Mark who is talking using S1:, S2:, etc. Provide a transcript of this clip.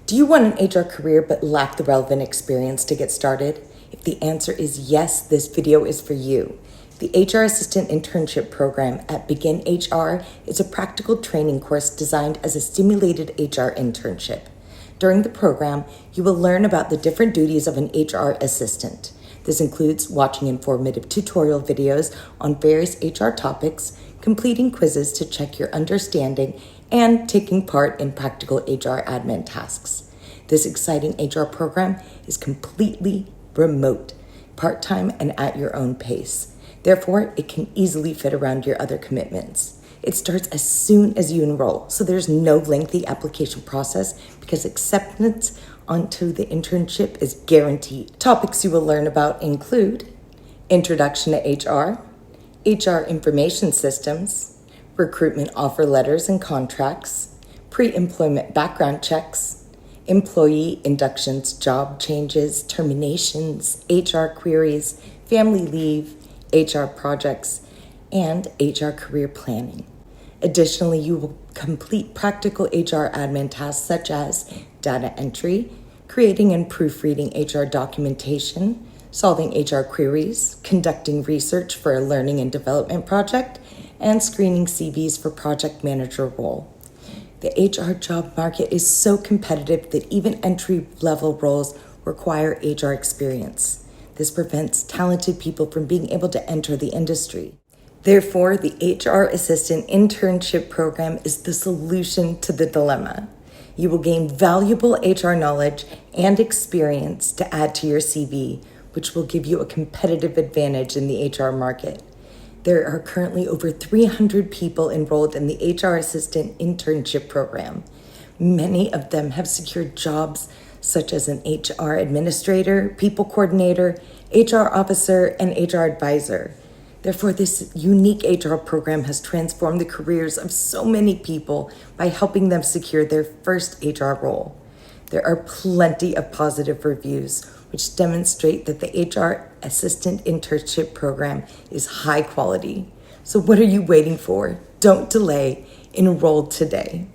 S1: Do you want an HR career but lack the relevant experience to get started? If the answer is yes, this video is for you. The HR Assistant Internship Program at BeginHR is a practical training course designed as a simulated HR internship. During the program, you will learn about the different duties of an HR assistant. This includes watching informative tutorial videos on various HR topics, completing quizzes to check your understanding, and taking part in practical HR admin tasks. This exciting HR program is completely remote, part-time, and at your own pace. Therefore, it can easily fit around your other commitments. It starts as soon as you enroll, so there's no lengthy application process because acceptance onto the internship is guaranteed. Topics you will learn about include Introduction to HR information systems, recruitment offer letters and contracts, pre-employment background checks, employee inductions, job changes, terminations, HR queries, family leave, HR projects, and HR career planning. Additionally, you will complete practical HR admin tasks such as data entry, creating and proofreading HR documentation, solving HR queries, conducting research for a learning and development project, and screening CVs for project manager role. The HR job market is so competitive that even entry-level roles require HR experience. This prevents talented people from being able to enter the industry. Therefore, the HR Assistant Internship Program is the solution to the dilemma. You will gain valuable HR knowledge and experience to add to your CV, which will give you a competitive advantage in the HR market. There are currently over 300 people enrolled in the HR Assistant Internship Program. Many of them have secured jobs such as an HR administrator, people coordinator, HR officer, and HR advisor. Therefore, this unique HR program has transformed the careers of so many people by helping them secure their first HR role. There are plenty of positive reviews, which demonstrate that the HR Assistant Internship Program is high quality. So what are you waiting for? Don't delay. Enroll today.